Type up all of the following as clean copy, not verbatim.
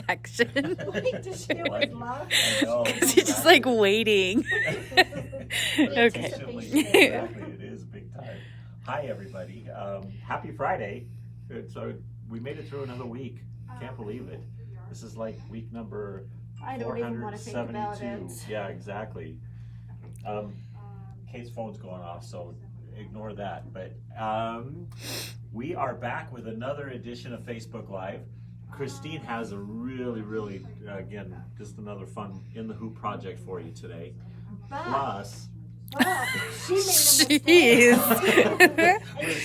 action. Wait, does she always laugh? Because he's just like waiting. Okay. Exactly, it is big time. Hi, everybody. Happy Friday. So we made it through another week. Can't believe it. This is like week number I don't even want to think about 472. it. Yeah, exactly. Kate's phone's going off, so ignore that. But we are back with another edition of Facebook Live. Christine has a really, again, just another fun In the Hoop project for you today. Plus, She made a mistake. Jeez.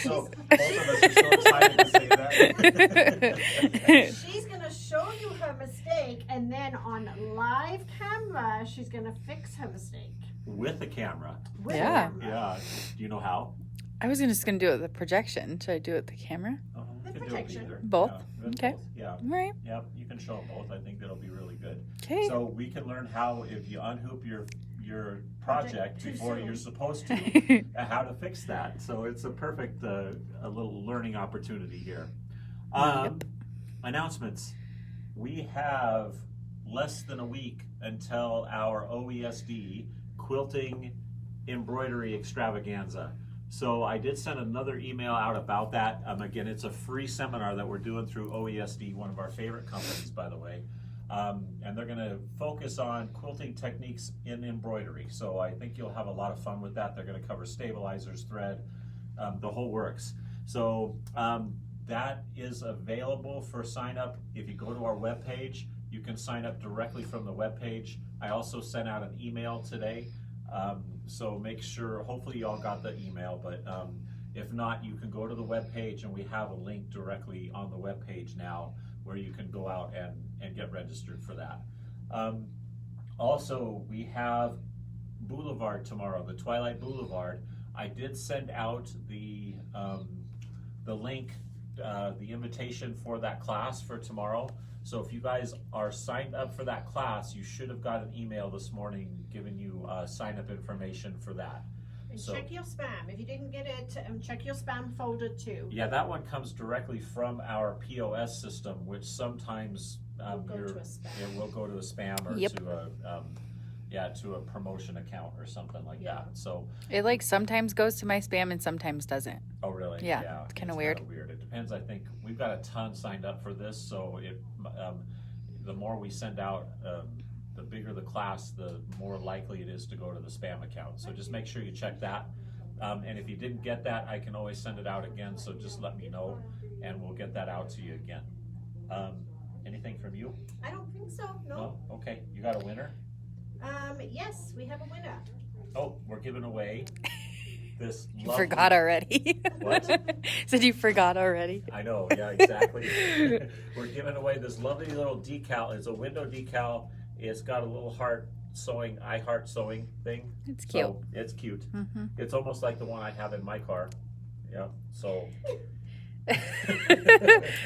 both of us are so excited to say that. She's going to show you her mistake, and then on live camera, she's going to fix her mistake. With the camera. With Yeah. camera. Yeah. Do you know how? I was just going to do it with the projection. Should I do it with the camera? You The can do it protection. either. Both? Yeah, Okay. both. Yeah. All right. Yeah, you can show them both. I think that'll be really good. Okay. So we can learn how, if you unhoop your project Too before soon. you're supposed to, how to fix that. So it's a perfect a little learning opportunity here. Announcements. We have less than a week until our OESD quilting embroidery extravaganza. So I did send another email out about that. Again, it's a free seminar that we're doing through OESD, one of our favorite companies, by the way. And they're going to focus on quilting techniques in embroidery. So I think you'll have a lot of fun with that. They're going to cover stabilizers, thread, the whole works. So that is available for sign up. If you go to our webpage, you can sign up directly from the webpage. I also sent out an email today. So make sure, hopefully you all got the email, but if not, you can go to the webpage, and we have a link directly on the webpage now where you can go out and get registered for that. Also, we have Boulevard tomorrow, the Twilight Boulevard. I did send out the link, the invitation for that class for tomorrow. So if you guys are signed up for that class, you should have got an email this morning giving you sign up information for that. And So- check your spam. If you didn't get it, check your spam folder too. Yeah, that one comes directly from our POS system, which sometimes Will go to a spam. it will go to a spam or Yep. to a promotion account or something like Yeah. that. So, It like sometimes goes to my spam and sometimes doesn't. oh really? Yeah, it's kinda weird. It depends. I think we've got a ton signed up for this, so the more we send out, the bigger the class, the more likely it is to go to the spam account. So just make sure you check that. And if you didn't get that, I can always send it out again. So just let me know, and we'll get that out to you again. Anything from you? I don't think so, no. Okay. You got a winner? Yes, we have a winner. Oh, we're giving away this. You lovely- forgot already. What? Said you forgot already. I know, yeah, exactly. We're giving away this lovely little decal. It's a window decal. It's got a little heart sewing, I heart sewing thing. It's cute. So it's cute. Mm-hmm. It's almost like the one I have in my car. Yeah, so.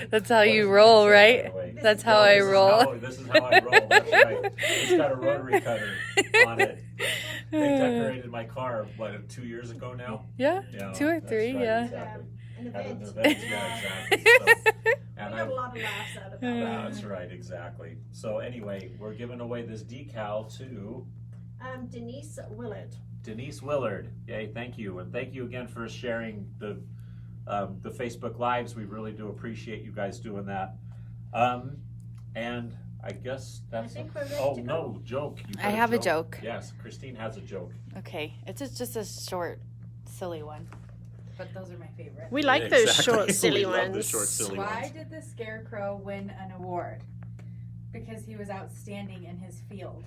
That's how you roll, right? That's how I roll. This is how I roll, that's right. It's got a rotary cutter on it. They decorated my car, 2 years ago now? Yeah, Yeah, 2 or that's 3, right, yeah. Exactly. An At an event. event, yeah, exactly. So, and We I, have a lot of laughs out of that. that's right, exactly. So anyway, we're giving away this decal to Denise Willard. Denise Willard. Yay, thank you. And thank you again for sharing the Facebook Lives. We really do appreciate you guys doing that. And I guess that's... I think we're ready oh, to no, joke. You I got have a joke. Yes, Christine has a joke. Okay, it's just a short, silly one. But those are my favorite. We like those Exactly. short, silly We love ones. the short, silly Why ones. did the Scarecrow win an award? Because he was outstanding in his field.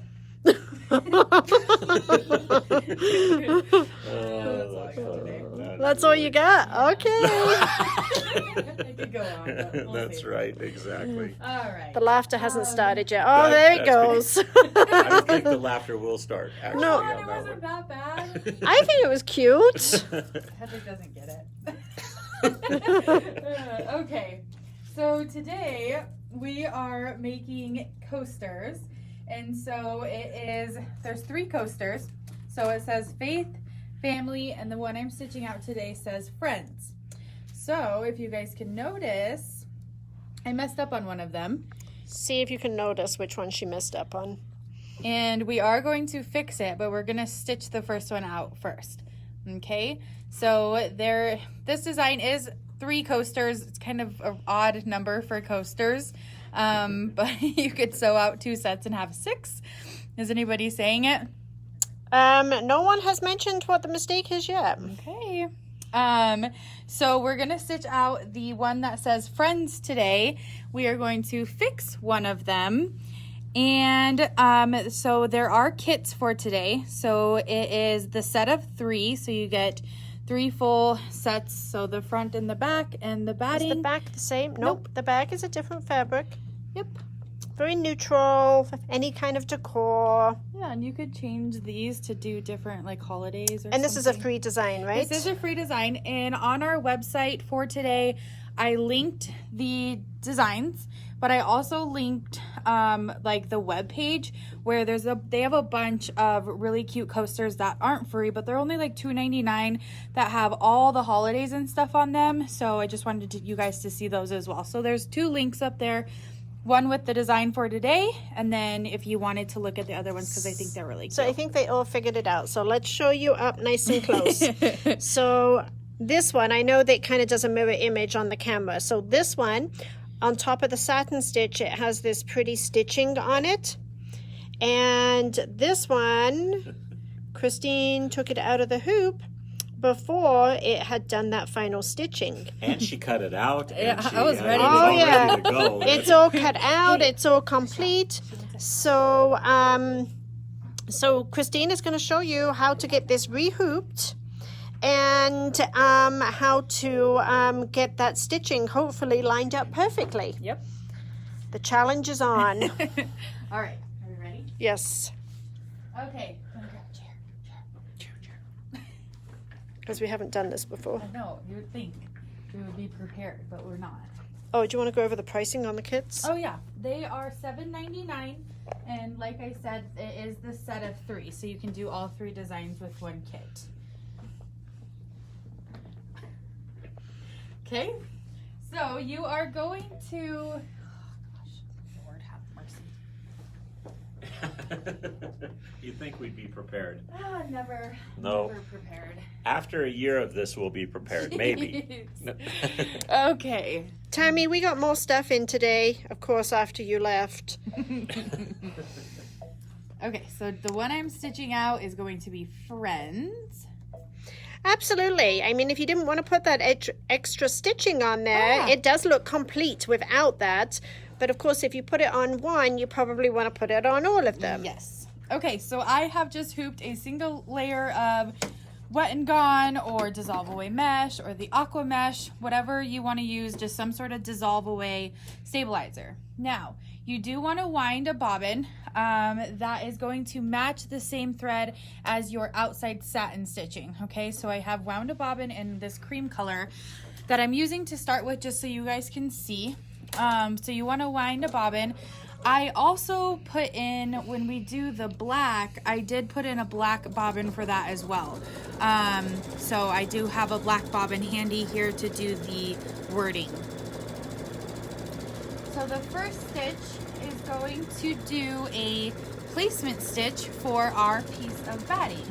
That's all you got? Okay. I could go on, but we'll That's see. right, exactly. All right. The laughter hasn't started yet. Oh, there it that's goes. I don't think the laughter will start, actually, No. on It that wasn't one. that bad. I think it was cute. Heather doesn't get it. Okay, so today we are making coasters, and so there's 3 coasters. So it says Faith, Family, and the one I'm stitching out today says Friends. So if you guys can notice, I messed up on one of them. See if you can notice which one she messed up on. And we are going to fix it, but we're going to stitch the first one out first. Okay, so this design is 3 coasters. It's kind of an odd number for coasters, but you could sew out 2 sets and have 6. Is anybody saying it? No one has mentioned what the mistake is yet. Okay. So we're going to stitch out the one that says friends today. We are going to fix one of them. And so there are kits for today. So it is the set of 3. So you get 3 full sets. So the front and the back and the batting. Is the back the same? Nope. The back is a different fabric. Yep. Very neutral, any kind of decor. Yeah, and you could change these to do different like holidays or And this is a something. free design, right? This is a free design, and on our website for today, I linked the designs, but I also linked like the web page where they have a bunch of really cute coasters that aren't free, but they're only like $2.99 that have all the holidays and stuff on them. So I just wanted you guys to see those as well. So there's 2 links up there. One with the design for today, and then if you wanted to look at the other ones, because I think they're really cute. So I think they all figured it out. So let's show you up nice and close. So this one, I know that kind of does a mirror image on the camera. So this one, on top of the satin stitch, it has this pretty stitching on it. And this one, Christine took it out of the hoop before it had done that final stitching. And she cut it out. And Yeah, she I was had ready. it Oh, all yeah. ready to go. It's all cut out. It's all complete. So, so Christine is going to show you how to get this rehooped and how to get that stitching hopefully lined up perfectly. Yep. The challenge is on. All right. Are we ready? Yes, Okay. Let me grab a chair. because we haven't done this before. I know. You would think we would be prepared, but we're not. Oh, do you want to go over the pricing on the kits? Oh yeah, they are $7.99, and like I said, it is the set of 3, so you can do all 3 designs with 1 kit. Okay, so you are going to. Oh gosh, Lord have mercy. You think we'd be prepared? Ah, never. No. Never prepared. After a year of this, we'll be prepared. Maybe. Okay. Tammy, we got more stuff in today, of course, after you left. Okay, so the one I'm stitching out is going to be Friends. Absolutely. I mean, if you didn't want to put that extra stitching on there, Ah. it does look complete without that. But of course, if you put it on one, you probably want to put it on all of them. Yes. Okay, so I have just hooped a single layer of Wet and Gone or Dissolve Away mesh or the Aqua mesh, whatever you want to use, just some sort of dissolve away stabilizer. Now, you do want to wind a bobbin that is going to match the same thread as your outside satin stitching. Okay, so I have wound a bobbin in this cream color that I'm using to start with just so you guys can see. So you want to wind a bobbin. I also put in, when we do the black, I did put in a black bobbin for that as well. So I do have a black bobbin handy here to do the wording. So the first stitch is going to do a placement stitch for our piece of batting.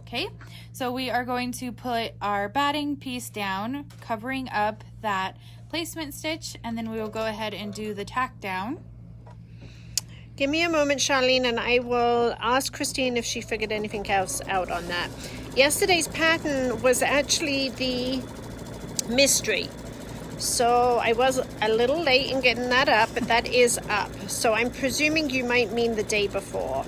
Okay, so we are going to put our batting piece down, covering up that placement stitch, and then we will go ahead and do the tack down. Give me a moment, Charlene, and I will ask Christine if she figured anything else out on that. Yesterday's pattern was actually the mystery. So I was a little late in getting that up, but that is up. So I'm presuming you might mean the day before.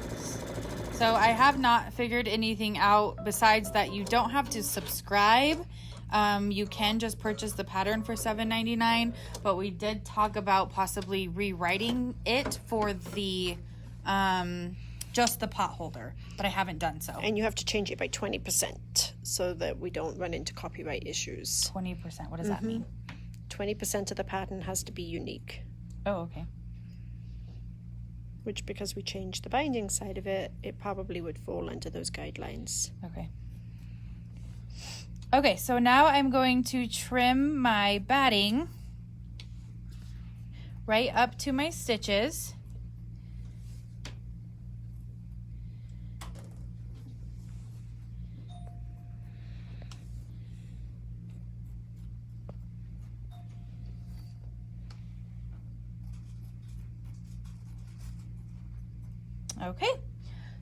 So I have not figured anything out besides that you don't have to subscribe. You can just purchase the pattern for $7.99, but we did talk about possibly rewriting it for the just the pot holder, but I haven't done so. And you have to change it by 20% so that we don't run into copyright issues. 20%, what does that mean? 20% of the pattern has to be unique. Oh, okay. Which, because we changed the binding side of it, it probably would fall under those guidelines. Okay. Okay, so now I'm going to trim my batting right up to my stitches. Okay,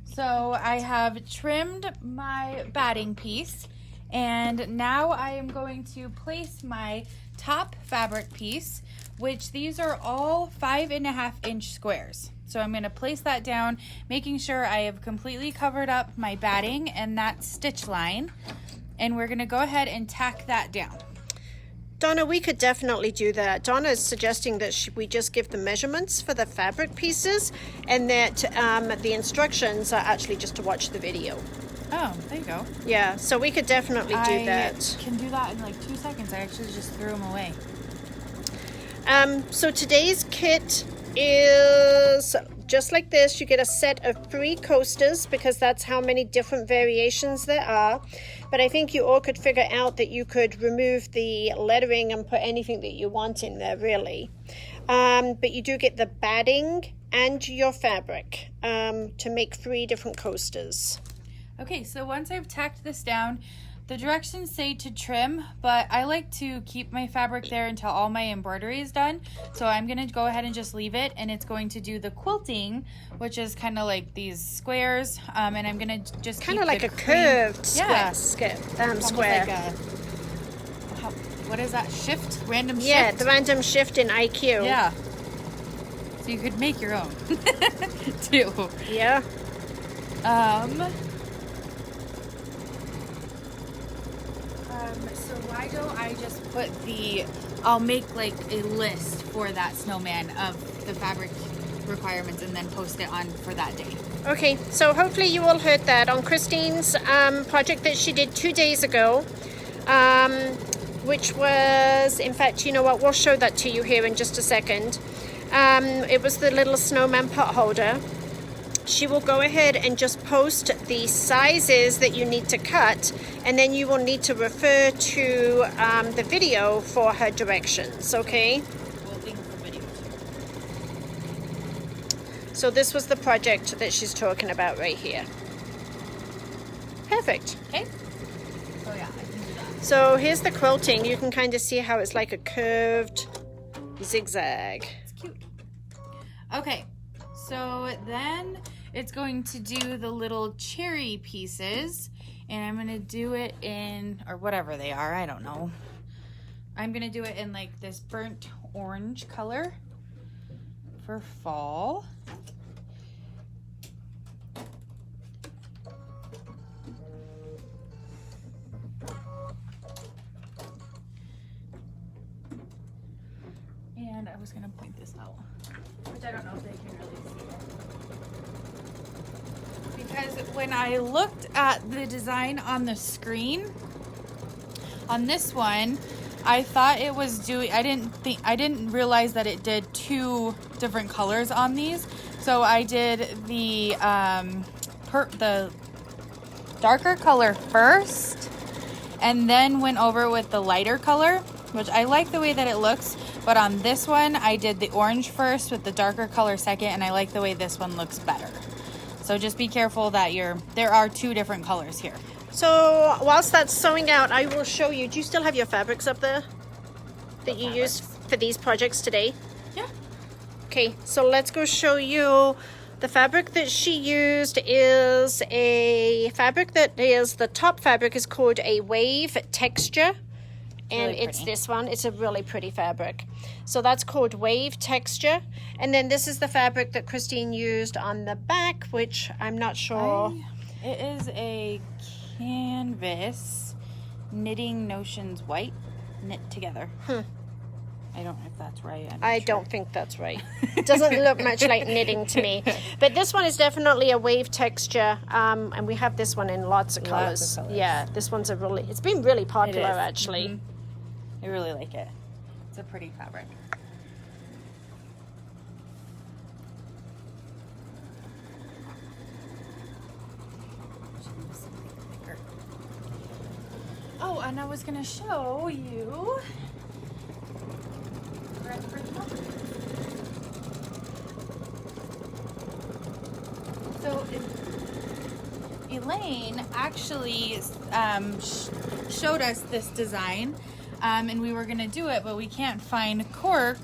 so I have trimmed my batting piece, and now I am going to place my top fabric piece, which these are all 5.5-inch squares. So I'm going to place that down, making sure I have completely covered up my batting and that stitch line, and we're going to go ahead and tack that down. Donna, we could definitely do that. Donna is suggesting that we just give the measurements for the fabric pieces, and that the instructions are actually just to watch the video. Oh, there you go. Yeah, so we could definitely do that. I can do that in like 2 seconds. I actually just threw them away. So today's kit is just like this. You get a set of 3 coasters because that's how many different variations there are. But I think you all could figure out that you could remove the lettering and put anything that you want in there, really. But you do get the batting and your fabric to make 3 different coasters. Okay, so once I've tacked this down, the directions say to trim, but I like to keep my fabric there until all my embroidery is done. So I'm going to go ahead and just leave it, and it's going to do the quilting, which is kind of like these squares, and I'm going to just Kind of like a curved yeah. square. Like what is that? Shift? Random shift? Yeah, the random shift in IQ. Yeah. So you could make your own, too. Yeah. So why don't I just put I'll make like a list for that snowman of the fabric requirements and then post it on for that day. Okay, so hopefully you all heard that on Christine's project that she did 2 days ago, which was, in fact, you know what, we'll show that to you here in just a second. It was the little snowman pot holder. She will go ahead and just post the sizes that you need to cut, and then you will need to refer to the video for her directions, okay? We'll link the video too. So this was the project that she's talking about right here. Perfect. Okay. So yeah, I can do that. So here's the quilting. You can kind of see how it's like a curved zigzag. It's cute. Okay, so then it's going to do the little cherry pieces, and I'm going to do it in, or whatever they are, I don't know. I'm going to do it in like this burnt orange color for fall. And I was going to point this out, which I don't know if they can really see it. Because when I looked at the design on the screen, on this one, I thought it was doing, I didn't realize that it did 2 different colors on these. So I did the darker color first, and then went over with the lighter color, which I like the way that it looks. But on this one, I did the orange first with the darker color second, and I like the way this one looks better. So just be careful that there are 2 different colors here. So whilst that's sewing out, I will show you. Do you still have your fabrics up there that you used for these projects today? Yeah. Okay, so let's go show you. The fabric that she used is a fabric that is, the top fabric is called a wave texture. And Really it's pretty. this one. It's a really pretty fabric. So that's called wave texture. And then this is the fabric that Christine used on the back, which I'm not sure. It is a canvas knitting notions white knit together. I don't know if that's right. I don't think that's right. It doesn't look much like knitting to me. But this one is definitely a wave texture. And we have this one in lots of colors. Yeah, this one's it's been really popular actually. Mm-hmm. I really like it. It's a pretty fabric. Oh, and I was gonna show you. So Elaine actually showed us this design, and we were gonna do it, but we can't find cork.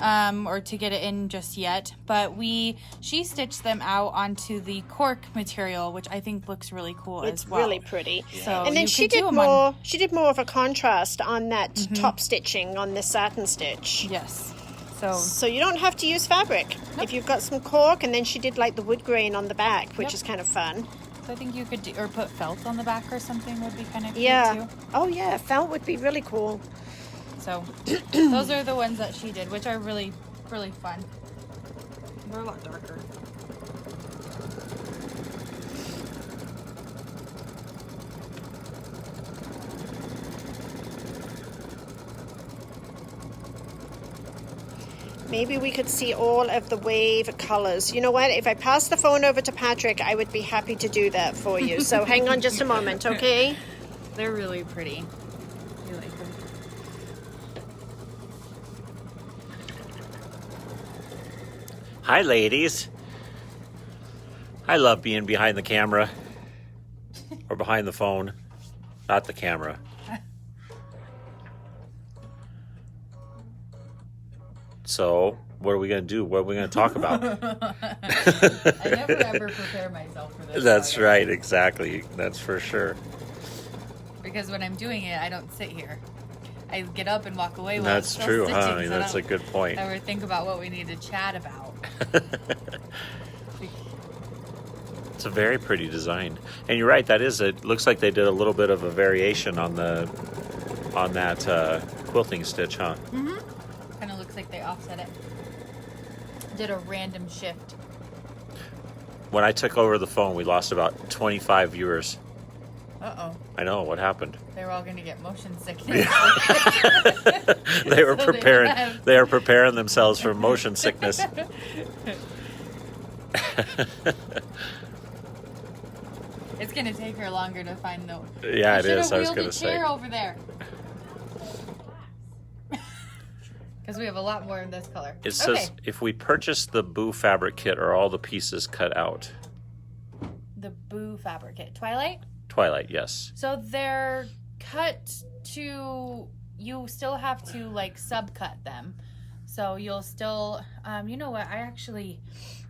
Or to get it in just yet, but she stitched them out onto the cork material, which I think looks really cool It's as well. really pretty. So And then you she could do did 'em more. She did more of a contrast on that top stitching on the satin stitch. Yes. So you don't have to use fabric if you've got some cork. And then she did like the wood grain on the back, which is kind of fun. So I think you could or put felt on the back or something would be kind of cute Yeah. too. Oh yeah, felt would be really cool. So those are the ones that she did, which are really, really fun. They're a lot darker. Maybe we could see all of the wave colors. You know what? If I pass the phone over to Patrick, I would be happy to do that for you. So hang on just a moment, okay? They're really pretty. You like them? Hi, ladies. I love being behind the camera or behind the phone, not the camera. So, what are we going to do? What are we going to talk about? I never ever prepare myself for this. That's project. right, exactly. That's for sure. Because when I'm doing it, I don't sit here. I get up and walk away while That's I'm still true, stitching, huh? so I That's a don't good point. ever think about what we need to chat about. It's a very pretty design, and you're right. That is. It looks like they did a little bit of a variation on that quilting stitch, huh? Mm-hmm. Kind of looks like they offset it. Did a random shift. When I took over the phone, we lost about 25 viewers. Uh-oh. I know what happened. They were all going to get motion sickness. They were So preparing. They are preparing themselves for motion sickness. It's going to take her longer to find the... Yeah, it You is. I was should've going to wheeled a say. chair over there. Because we have a lot more in this color. It says if we purchase the Boo fabric kit, are all the pieces cut out? The Boo fabric kit. Twilight? Twilight, yes. So they're cut to... You still have to, like, subcut them. So you'll still... you know what?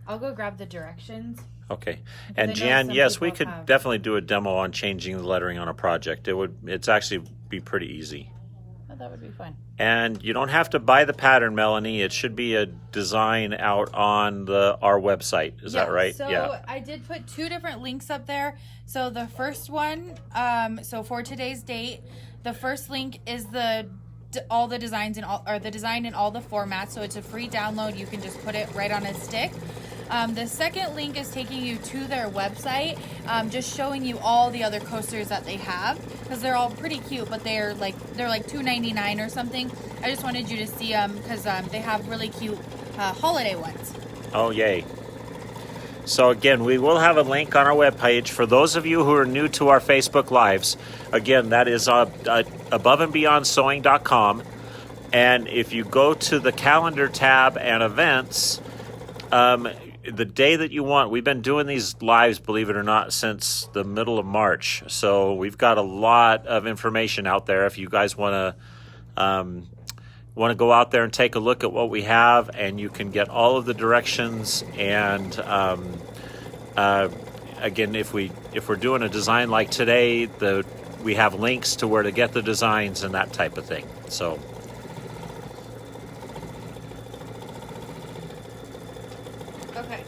I'll go grab the directions. Okay. I And know Jan, some yes, we people could have- definitely do a demo on changing the lettering on a project. It's actually be pretty easy. Oh, that would be fun. And you don't have to buy the pattern, Melanie. It should be a design out on our website. Is that right? So I did put 2 different links up there. So the first one, so for today's date, the first link is all the designs or the design in all the formats. So it's a free download. You can just put it right on a stick. The second link is taking you to their website, just showing you all the other coasters that they have, because they're all pretty cute, but they're like $2.99 or something. I just wanted you to see them because they have really cute holiday ones. Oh, yay. So again, we will have a link on our webpage. For those of you who are new to our Facebook Lives, again, that is aboveandbeyondsewing.com. And if you go to the calendar tab and events, the day that you want, we've been doing these lives, believe it or not, since the middle of March. So we've got a lot of information out there. If you guys want to go out there and take a look at what we have, and you can get all of the directions. And again, if we're doing a design like today, we have links to where to get the designs and that type of thing. So. Okay.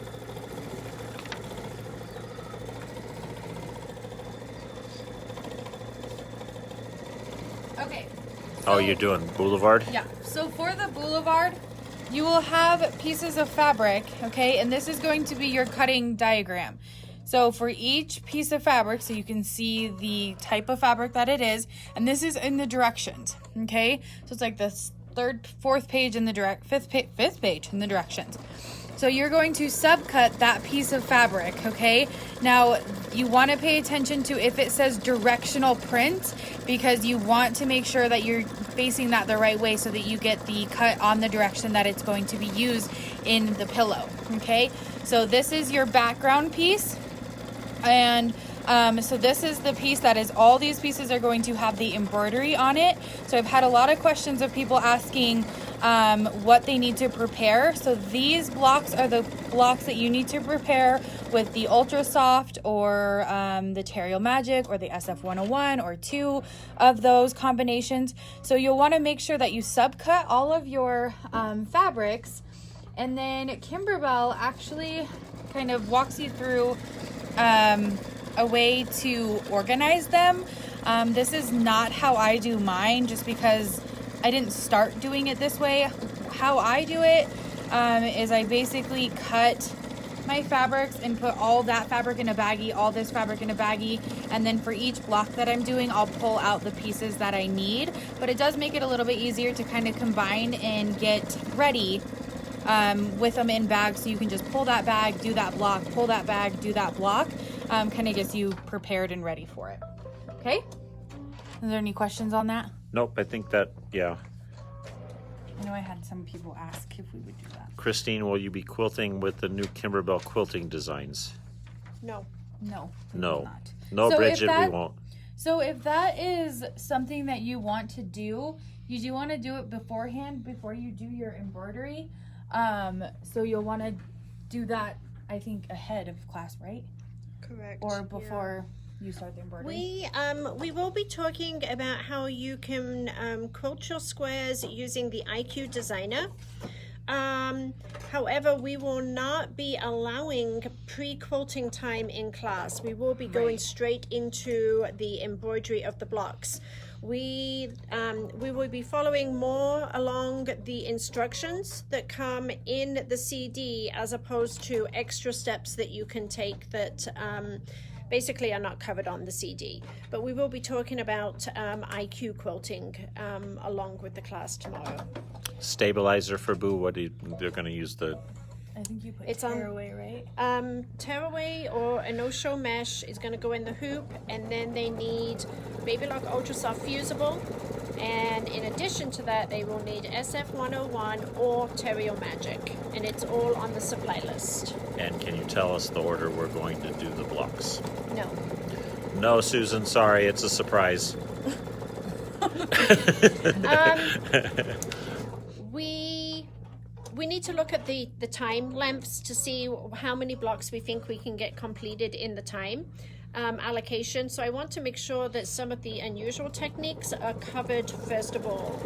Okay. Oh, So- you're doing Boulevard? Yeah. So for the boulevard, you will have pieces of fabric, okay? And this is going to be your cutting diagram. So for each piece of fabric, so you can see the type of fabric that it is, and this is in the directions, okay? So it's like the 4th page in the fifth page in the directions. So you're going to subcut that piece of fabric, okay? Now, you want to pay attention to if it says directional print, because you want to make sure that you're facing that the right way so that you get the cut on the direction that it's going to be used in the pillow, okay? So this is your background piece, and so this is the piece that is, all these pieces are going to have the embroidery on it. So I've had a lot of questions of people asking what they need to prepare. So these blocks are the blocks that you need to prepare with the Ultra Soft or the Terrio Magic or the SF101 or 2 of those combinations. So you'll want to make sure that you subcut all of your fabrics, and then Kimberbell actually kind of walks you through a way to organize them. This is not how I do mine, just because I didn't start doing it this way. How I do it is I basically cut my fabrics and put all that fabric in a baggie, all this fabric in a baggie, and then for each block that I'm doing, I'll pull out the pieces that I need. But it does make it a little bit easier to kind of combine and get ready with them in bags, so you can just pull that bag, do that block, pull that bag, do that block. Kind of gets you prepared and ready for it. Okay? Are there any questions on that? Nope, I think that, yeah. I know I had some people ask if we would do that. Christine, will you be quilting with the new Kimberbell quilting designs? No. No. we No. will not. No, So if Bridget, that- we won't. So if that is something that you want to do, you do want to do it beforehand, before you do your embroidery. So you'll want to do that, I think, ahead of class, right? Correct. Or before you start the embroidery. We will be talking about how you can quilt your squares using the IQ Designer. However, we will not be allowing pre-quilting time in class. We will be going straight into the embroidery of the blocks. We will be following more along the instructions that come in the CD, as opposed to extra steps that you can take that basically are not covered on the CD. But we will be talking about IQ quilting along with the class tomorrow. Stabilizer for Boo, they're going to use the... I think you put It's on- tearaway, right? Tearaway or a no-show mesh is going to go in the hoop, and then they need Baby Lock Ultra Soft Fusible, and in addition to that they will need SF101 or Terrio Magic, and it's all on the supply list. And can you tell us the order we're going to do the blocks? No. No, Susan, sorry, it's a surprise. We need to look at the time lengths to see how many blocks we think we can get completed in the time allocation. So I want to make sure that some of the unusual techniques are covered first of all.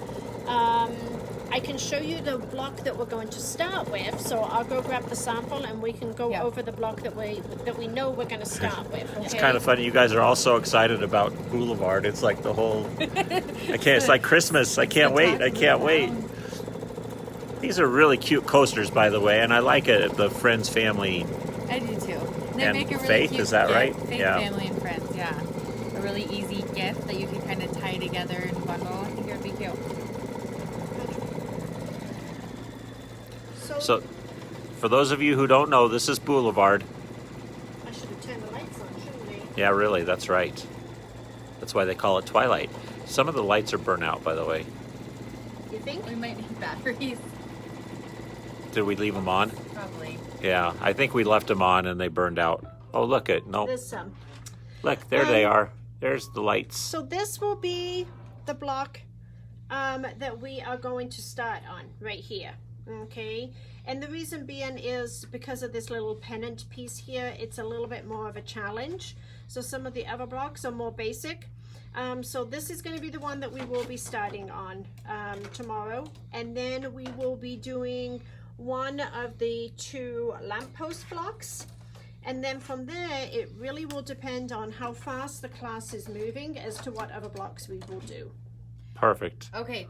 I can show you the block that we're going to start with, so I'll go grab the sample and we can go over the block that we know we're going to start with. Okay? It's kind of funny. You guys are all so excited about Boulevard. It's like the whole... It's like Christmas. I can't wait. I can't wait. These are really cute coasters, by the way, and I like it. The Friends family. I do too. They And make a really Faith, cute is that gift. right? Faith, Yeah. family, and friends. Yeah, a really easy gift that you can kind of tie together and bundle. I think it would be cute. So, for those of you who don't know, this is Boulevard. I should have turned the lights on, shouldn't I? Yeah, really, that's right. That's why they call it Twilight. Some of the lights are burnt out, by the way. You think? We might need batteries, Did we leave them on? probably. Yeah, I think we left them on and they burned out. Oh, look it. No, There's some. look, there they are. There's the lights. So this will be the block that we are going to start on right here. Okay, and the reason being is because of this little pennant piece here. It's a little bit more of a challenge. So some of the other blocks are more basic. So this is going to be the one that we will be starting on tomorrow, and then we will be doing one of the 2 lamppost blocks, and then from there it really will depend on how fast the class is moving as to what other blocks we will do. Perfect. Okay,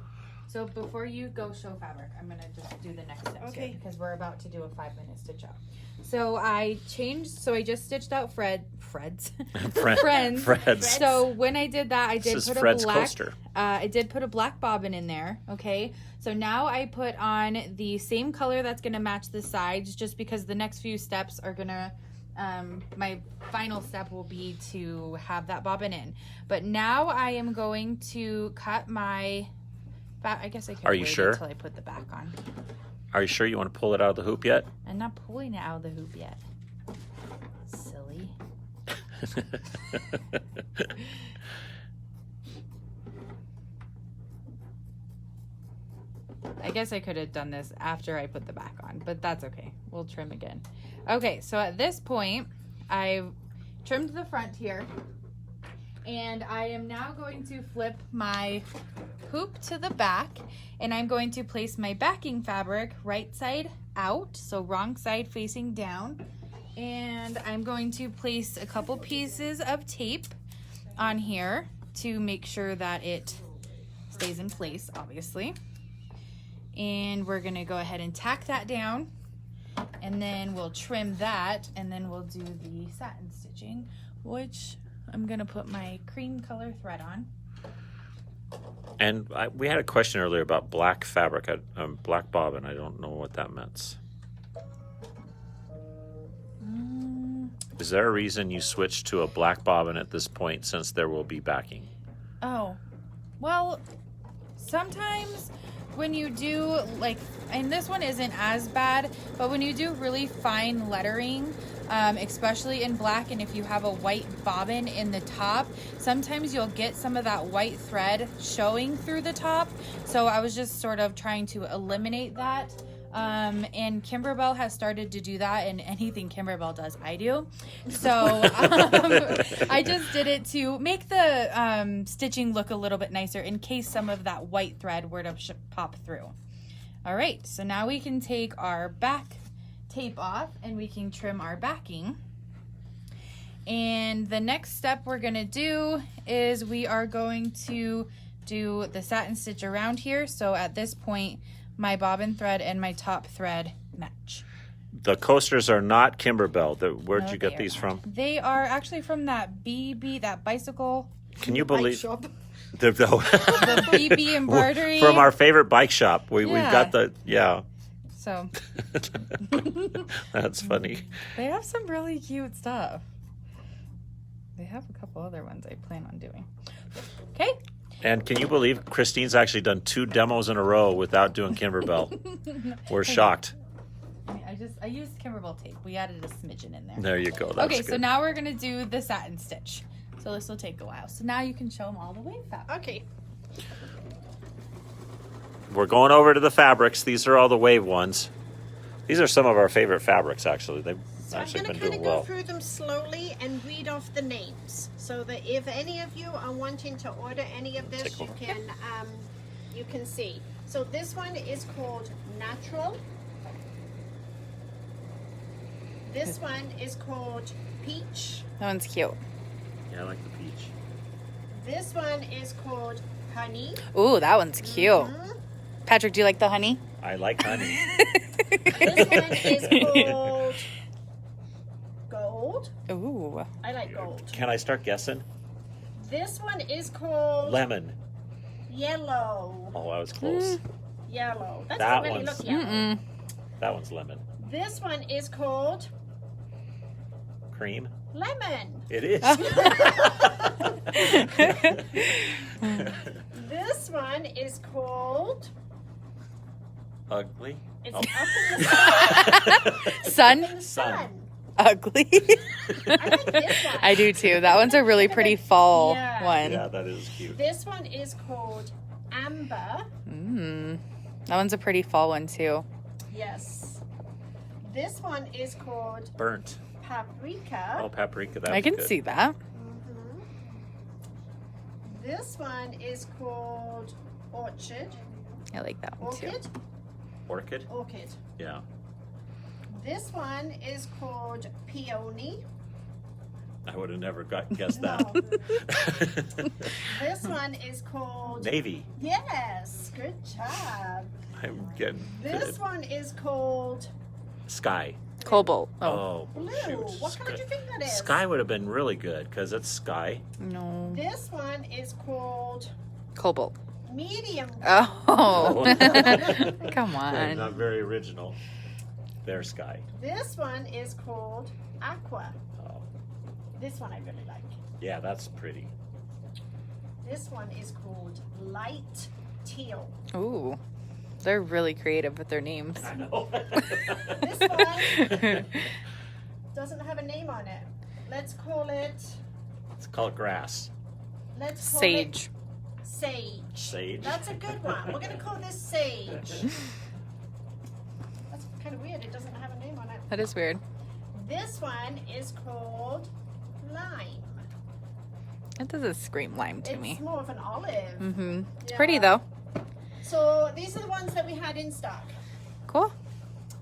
So before you go show fabric, I'm gonna just do the next steps Okay. here because we're about to do a 5-minute stitch out. So I just stitched out Freds. Friends. Fred's. So when I did that, I did This is put Fred's a black. coaster. I did put a black bobbin in there. Okay. So now I put on the same color that's gonna match the sides, just because the next few steps are gonna. My final step will be to have that bobbin in. But now I am going to cut my. I guess I could Are you wait sure? until I put the back on. Are you sure you want to pull it out of the hoop yet? I'm not pulling it out of the hoop yet. Silly. I guess I could have done this after I put the back on, but that's okay. We'll trim again. Okay, so at this point, I've trimmed the front here. And I am now going to flip my hoop to the back, and I'm going to place my backing fabric right side out, so wrong side facing down. And I'm going to place a couple pieces of tape on here to make sure that it stays in place, obviously. And we're gonna go ahead and tack that down, and then we'll trim that, and then we'll do the satin stitching, which I'm gonna put my cream color thread on. And we had a question earlier about black fabric, black bobbin. I don't know what that meant. Is there a reason you switched to a black bobbin at this point, since there will be backing? Oh, well, sometimes when you do, like, and this one isn't as bad, but when you do really fine lettering, especially in black, and if you have a white bobbin in the top, sometimes you'll get some of that white thread showing through the top. So I was just sort of trying to eliminate that. And Kimberbell has started to do that, and anything Kimberbell does, I do. So I just did it to make the stitching look a little bit nicer in case some of that white thread were to pop through. All right, so now we can take our back tape off and we can trim our backing. And the next step we're gonna do is we are going to do the satin stitch around here. So at this point, my bobbin thread and my top thread match. The coasters are not Kimberbell. Where'd No, you they get are these from? They are actually from that that bicycle Can you Bike believe shop. the BB embroidery. from our favorite bike shop? We've Yeah. got So That's funny. they have some really cute stuff. They have a couple other ones I plan on doing. Okay. And can you believe Christine's actually done 2 demos in a row without doing Kimberbell? We're shocked. I used Kimberbell tape. We added a smidgen in there. There you go. That's Okay, good. so now we're gonna do the satin stitch. So this will take a while. So now you can show them all the wave fabric. Okay. We're going over to the fabrics. These are all the wave ones. These are some of our favorite fabrics, actually. They've So I'm actually going to been kind of doing go well. through them slowly and read off the names, so that if any of you are wanting to order any of this, Take over. you can see. So this one is called Natural. This one is called Peach. That one's cute. Yeah, I like the peach. This one is called Honey. Ooh, that one's cute. Mhm. Patrick, do you like the honey? I like honey. This one is called Gold. Ooh. I like gold. Can I start guessing? This one is called Lemon. Yellow. Oh, I was close. Yellow. That That doesn't really one's- look yellow. Mm-mm. That one's lemon. This one is called Cream. Lemon. It is. This one is called. Ugly. It's Oh. up in the Sun? sun. Sun. Ugly. I like this one. I do too. That one's a really pretty fall Yeah. one. Yeah, that is cute. This one is called Amber. That one's a pretty fall one too. Yes. This one is called Burnt. Paprika. Oh, paprika. That's I can good. see that. Mhm. This one is called Orchid. I like that one too. Orchid? Orchid. Orchid. Yeah. This one is called Peony. I would have never guessed that. This one is called... Navy. Yes, good job. I'm getting This good. one is called Sky. Cobalt. Oh, Blue. shoot. What color do you think that is? Sky would have been really good because it's sky. No. This one is called Cobalt. medium. Oh. Come They're on. not very original. They're sky. This one is called aqua. Oh, This one I really like. yeah, that's pretty. This one is called light teal. Ooh. They're really creative with their names. I know. This one doesn't have a name on it. Let's call it. Let's call it grass. Let's call Sage. it sage. Sage. That's a good one. We're gonna call this sage. That's kind of weird. It doesn't have a name on it. That is weird. This one is called lime. That doesn't scream lime to It's me. more of an olive. Mm-hmm. It's Yeah. pretty though. So these are the ones that we had in stock. Cool.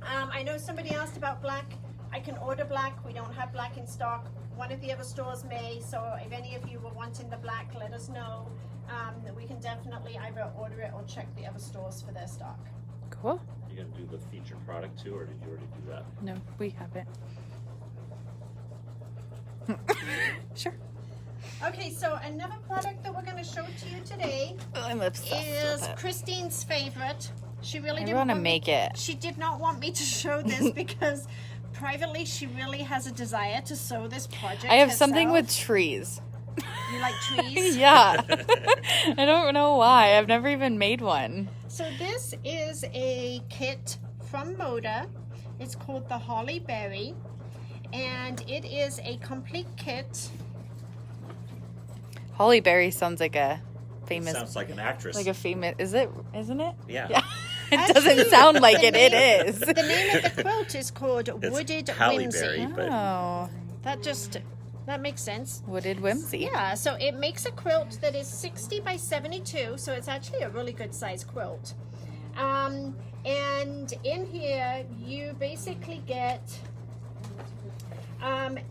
I know somebody asked about black. I can order black. We don't have black in stock. One of the other stores may. So if any of you were wanting the black, let us know. We can definitely either order it or check the other stores for their stock. Cool. You gonna do the featured product too, or did you already do that? No, we haven't. Sure. Okay, so another product that we're going to show to you today Oh, I'm obsessed is with it. Christine's favorite. She really I didn't want to want make it. She did not want me to show this because privately she really has a desire to sew this project. I have something herself. with trees. You like trees? Yeah. I don't know why. I've never even made one. So this is a kit from Moda. It's called the Holly Berry, and it is a complete kit. Holly Berry sounds like a famous, Sounds like an actress. like a famous. Isn't it? yeah. Yeah. It Actually, doesn't sound like the it. It name- is. The name of the quilt is called It's Wooded Halle Whimsy. Berry. But- Oh, That makes sense. wooded whimsy. Yeah, so it makes a quilt that is 60 by 72, so it's actually a really good size quilt. And in here, you basically get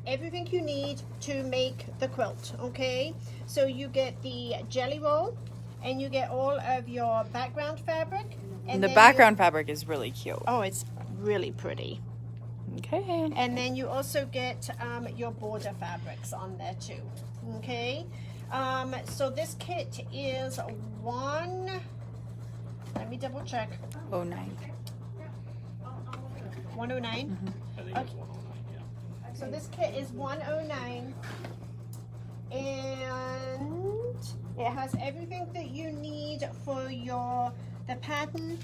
everything you need to make the quilt, okay? So you get the jelly roll, and you get all of your background fabric. And The then background fabric is really cute. oh, it's really pretty. Okay. And then you also get your border fabrics on there too. Okay. So this kit is one. Let me double check. Oh, 9. 109. I think it's 109, yeah. So this kit is 109, and it has everything that you need for the pattern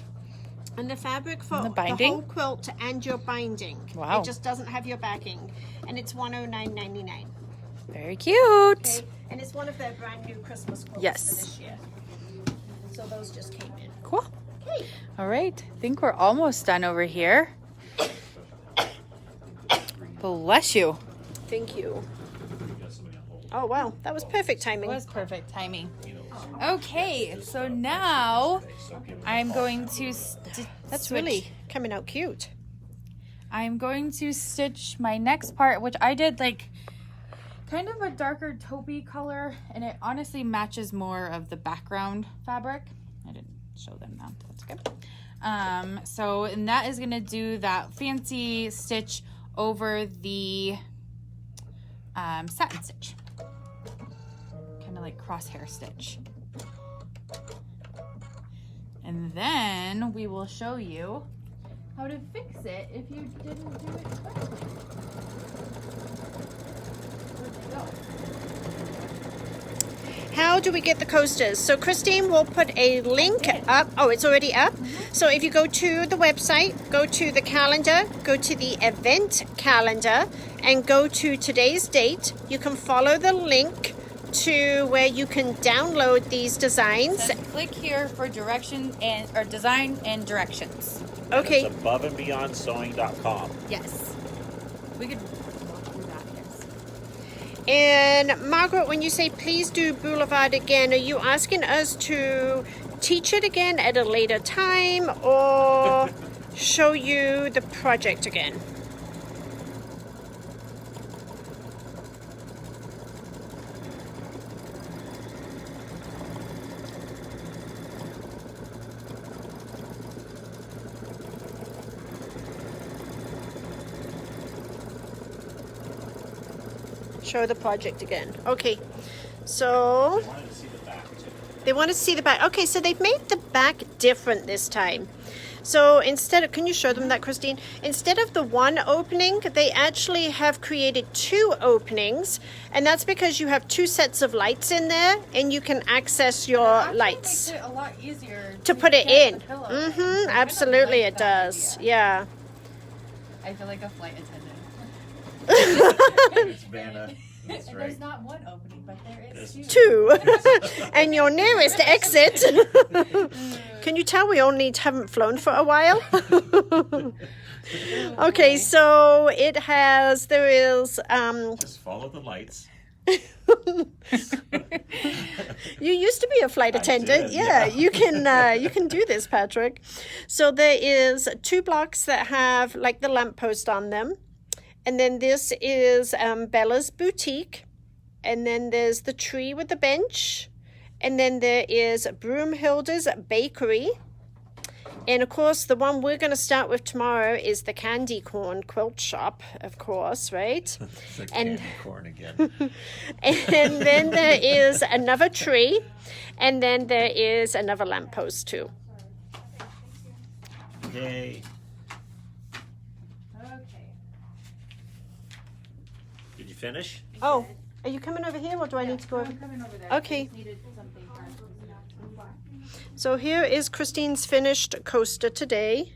and the fabric for And the binding? whole quilt and your binding. Wow. It just doesn't have your backing, and it's 109.99. Very cute. Okay, and it's one of their brand new Christmas quilts Yes. for this year. So those just came in. Cool. Okay. All right. I think we're almost done over here. Bless you. Thank you. You got somebody on hold. Oh wow, that was perfect timing. It was perfect timing. Okay, so now I'm going to That's switch. really coming out cute. I'm going to stitch my next part, which I did like kind of a darker taupey color, and it honestly matches more of the background fabric. I didn't show them that. That's good. So, and that is gonna do that fancy stitch over the satin stitch, kind of like crosshair stitch. And then we will show you how to fix it if you didn't do it correctly. Where'd they go? How do we get the coasters? So Christine will put a link up. Oh, it's already up. So if you go to the website, go to the calendar, go to the event calendar, and go to today's date, you can follow the link to where you can download these designs. Then click here for direction and or design and directions. Okay. It's aboveandbeyondsewing.com. Yes. We could walk through that, yes. And Margaret, when you say please do Boulevard again, are you asking us to teach it again at a later time or show you the project again? show the project again. Okay, so I wanted to see the back too. they want to see the back. Okay, so they've made the back different this time. So instead of, can you show them that, Christine? Instead of the one opening, they actually have created 2 openings, and that's because you have 2 sets of lights in there, and you can access your Actually lights makes it a lot easier to put it get in. the pillow. Mm-hmm. I really Absolutely, like it that does. idea. Yeah. I feel like a flight attendant. It's Vanna. That's And right. there's not one opening, but there is There's 2. 2. And your nearest exit. Can you tell we only haven't flown for a while? Okay, so it has, there is, Just follow the lights. you used to be a flight I attendant. did, Yeah, yeah. you can do this, Patrick. So there is 2 blocks that have like the lamppost on them. And then this is Bella's Boutique. And then there's the tree with the bench. And then there is Broomhilda's Bakery. And of course, the one we're going to start with tomorrow is the Candy Corn Quilt Shop, of course, right? The And- candy corn again. And then there is another tree. And then there is another lamppost too. Yay. Okay. Did you finish? Oh, are you coming over here or do I need to go over? I'm coming over there. Okay. I just needed something first. So here is Christine's finished coaster today.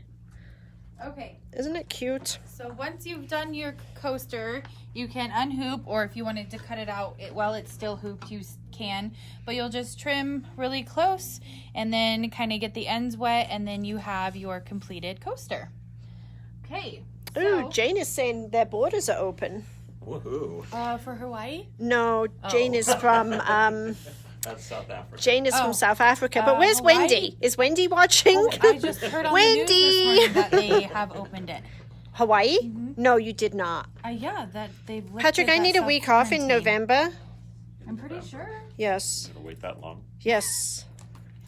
Okay. Isn't it cute? So once you've done your coaster, you can unhoop, or if you wanted to cut it out while it's still hooped, you can. But you'll just trim really close and then kind of get the ends wet, and then you have your completed coaster. Okay. Ooh, So, Jane is saying their borders are open. Woohoo. for Hawaii? No, Jane is from That's South Africa. Jane is Oh. from South Africa. But where's Hawaii? Wendy? Is Wendy watching? Oh, I just heard on the news this Wendy. morning that they have opened it. Hawaii? No, you did not. Yeah, that they've lifted Patrick, I that need a week off in self-quarantine. November. I'm pretty sure. Yes. Gonna wait that long? Yes.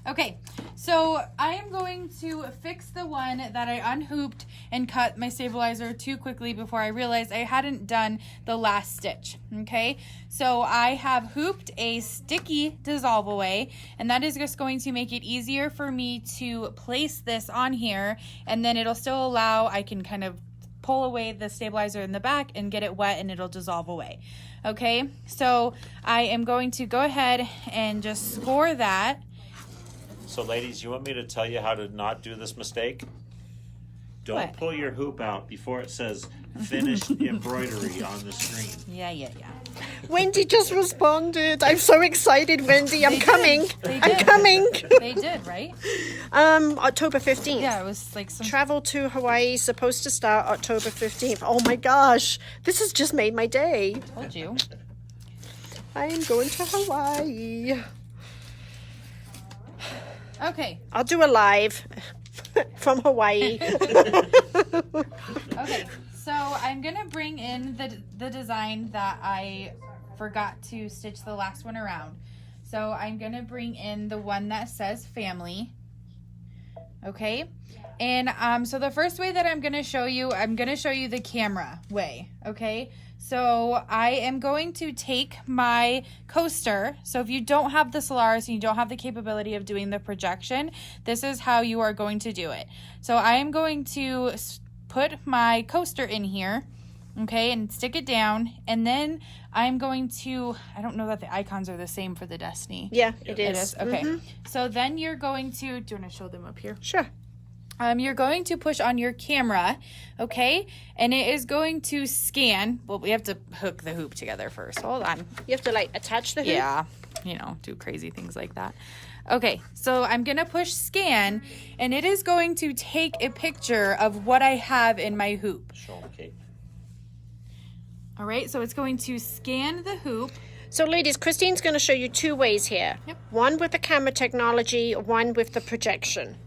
Okay, so I am going to fix the one that I unhooped and cut my stabilizer too quickly before I realized I hadn't done the last stitch. Okay, so I have hooped a sticky dissolve away, and that is just going to make it easier for me to place this on here, and then it'll still allow, I can kind of pull away the stabilizer in the back and get it wet and it'll dissolve away. Okay, so I am going to go ahead and just score that. So, ladies, you want me to tell you how to not do this mistake? Don't What? pull your hoop out before it says finished embroidery on the screen. Yeah. Wendy just responded. I'm so excited, Wendy. I'm They did. coming. They I'm did. coming. They did, right? October 15th. Yeah, it was like some. Travel to Hawaii supposed to start October 15th. Oh my gosh. This has just made my day. Told you. I'm going to Hawaii. Okay. I'll do a live from Hawaii. Okay. So I'm gonna bring in the design that I forgot to stitch the last one around. So I'm gonna bring in the one that says family. Okay. And so the first way that I'm gonna show you the camera way. Okay. So I am going to take my coaster. So if you don't have the Solaris and you don't have the capability of doing the projection, this is how you are going to do it. So I am going to put my coaster in here, okay, and stick it down. And then I'm going to, I don't know that the icons are the same for the Destiny. Yeah, it It is. is? Okay. So then you're going to, do you want to show them up here? Sure. You're going to push on your camera, okay? And it is going to scan. Well, we have to hook the hoop together first. Hold on. You have to like attach the hoop. Yeah, do crazy things like that. Okay, so I'm going to push scan, and it is going to take a picture of what I have in my hoop. Show them, Kate. All right, so it's going to scan the hoop. So ladies, Christine's going to show you 2 ways here. Yep. One with the camera technology, one with the projection.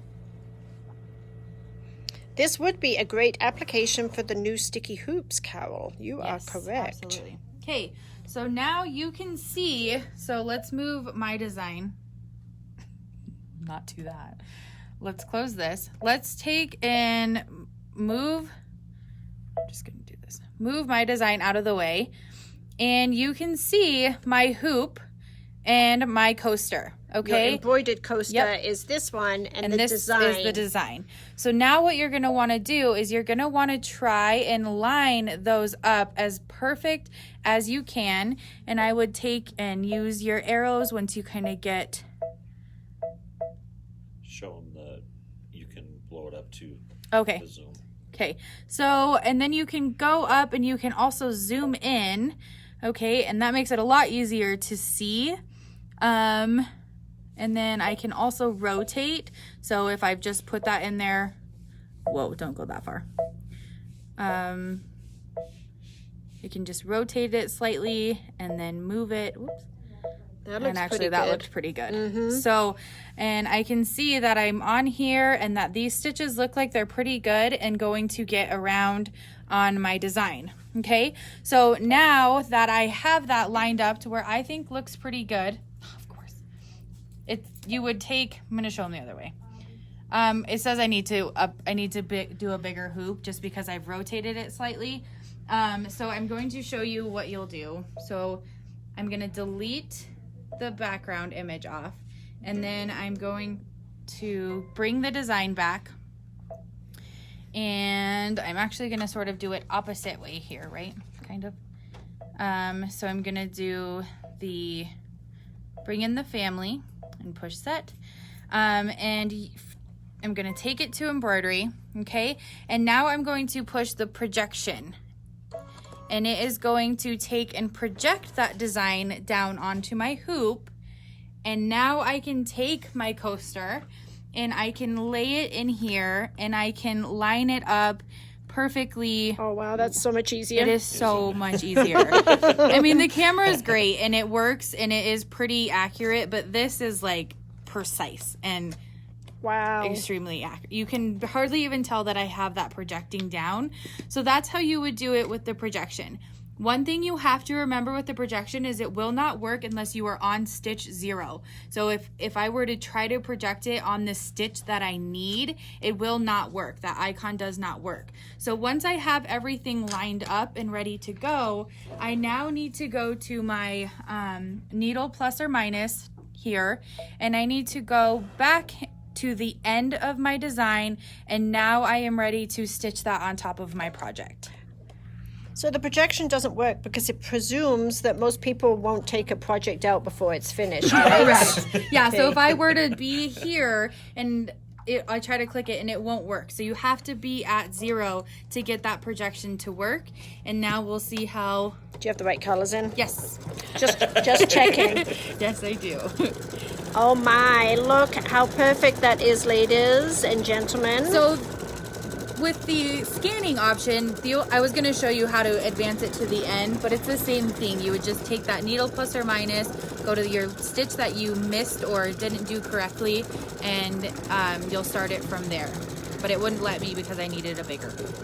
This would be a great application for the new sticky hoops, Carol. You Yes, are correct. Absolutely. Okay, so now you can see, so let's move my design. Not to that. Let's close this. Let's take and move, I'm just going to do this. Move my design out of the way. and you can see my hoop and my coaster. Okay. Your embroidered coaster Yep. is this one, and the this design is the design. So now what you're going to want to do is you're going to want to try and line those up as perfect as you can. And I would take and use your arrows once you kind of get... Show them that you can blow it up to Okay. the zoom. Okay. So, and then you can go up and you can also zoom in. Okay. And that makes it a lot easier to see. And then I can also rotate. So if I've just put that in there, whoa, don't go that far. You can just rotate it slightly and then move it. Whoops. that looks And actually pretty that good. looked pretty good. So, and I can see that I'm on here and that these stitches look like they're pretty good and going to get around on my design. Okay. So now that I have that lined up to where I think looks pretty good, of course, you would take, I'm going to show them the other way. It says I need to do a bigger hoop just because I've rotated it slightly. So I'm going to show you what you'll do. So I'm going to delete the background image off, and then I'm going to bring the design back, and I'm actually going to sort of do it opposite way here, right? Kind of. So I'm going to do bring in the family and push set. And I'm going to take it to embroidery, okay? And now I'm going to push the projection. And it is going to take and project that design down onto my hoop. And now I can take my coaster and I can lay it in here and I can line it up perfectly. Oh wow, that's so much easier. It is so much easier. I mean, the camera is great and it works and it is pretty accurate, but this is like precise and wow. extremely accurate. You can hardly even tell that I have that projecting down. So that's how you would do it with the projection. One thing you have to remember with the projection is it will not work unless you are on stitch 0. So if I were to try to project it on the stitch that I need, it will not work. That icon does not work. So once I have everything lined up and ready to go, I now need to go to my needle plus or minus here, and I need to go back to the end of my design, and now I am ready to stitch that on top of my project. So the projection doesn't work because it presumes that most people won't take a project out before it's finished, right? Correct. Yeah, so if I were to be here and I try to click it and it won't work. So you have to be at 0 to get that projection to work. And now we'll see how... Do you have the right colors in? Yes. Just checking. Yes, I do. Oh my, look how perfect that is, ladies and gentlemen. So with the scanning option, I was going to show you how to advance it to the end, but it's the same thing. You would just take that needle plus or minus, go to your stitch that you missed or didn't do correctly, and you'll start it from there. But it wouldn't let me because I needed a bigger hoop.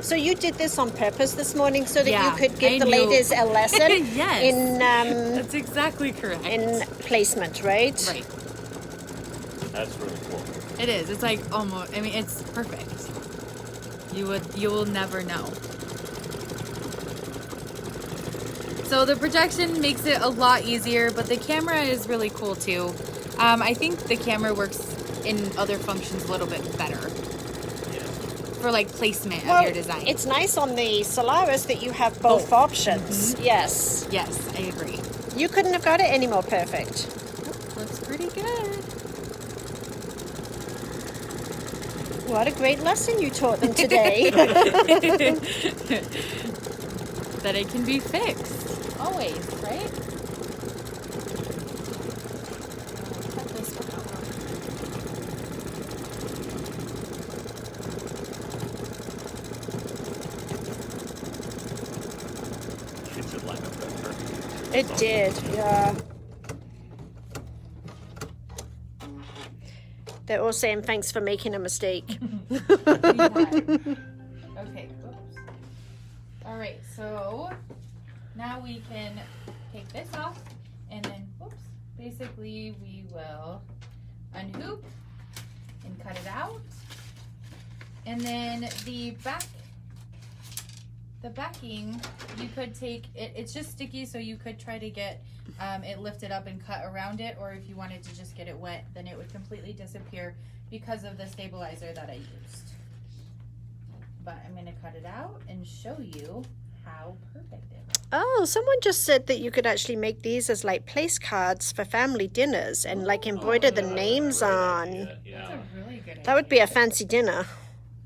So you did this on purpose this morning so that Yeah, you could give I the knew. ladies a lesson Yes. in That's exactly correct. in placement, right? Right. That's really cool. It is. It's like almost, I mean, it's perfect. You will never know. So the projection makes it a lot easier, but the camera is really cool too. I think the camera works in other functions a little bit better for like placement of your design. It's nice on the Solaris that you have both options. Yes. Yes, I agree. You couldn't have got it any more perfect. Looks pretty good. What a great lesson you taught them today. That it can be fixed. Always, right? Cut this one out. It should line up that perfect. It did, yeah. They're all saying thanks for making a mistake. Okay, oops. All right, so now we can take this off and then, whoops, basically we will unhoop and cut it out. And then the the backing, you could take it. It's just sticky, so you could try to get it lifted up and cut around it, or if you wanted to just get it wet, then it would completely disappear because of the stabilizer that I used. But I'm going to cut it out and show you how perfect it is. Oh, someone just said that you could actually make these as like place cards for family dinners and like embroider the names on. Idea, yeah. That's a really good idea. That would be a fancy dinner.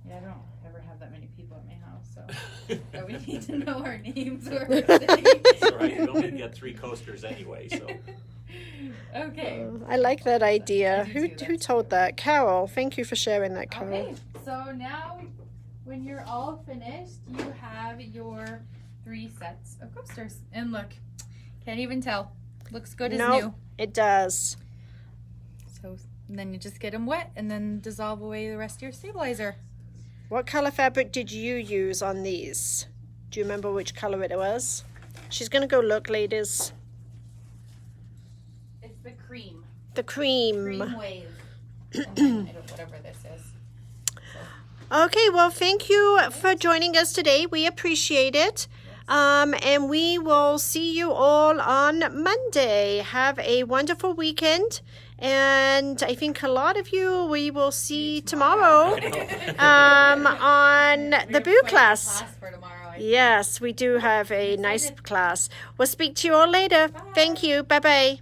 Yeah, I don't ever have that many people at my house, so we need to know our names or our things. That's all right. You only get 3 coasters anyway, so. Okay. I like that idea. I do Who too, who that's told that? Carol. Thank you for sharing that, Carol. Okay, so now when you're all finished, you have your 3 sets of coasters. And look, can't even tell. Looks good as Nope. new. It does. So then you just get them wet and then dissolve away the rest of your stabilizer. What color fabric did you use on these? Do you remember which color it was? She's gonna go look, ladies. It's the cream. The cream. Wave. And then whatever this is. Okay, well, thank you for joining us today. We appreciate it. And we will see you all on Monday. Have a wonderful weekend. And I think a lot of you we will see tomorrow on the Boo class. For tomorrow, Yes, we do have a nice class. We'll speak to you all later. Thank you. Bye-bye.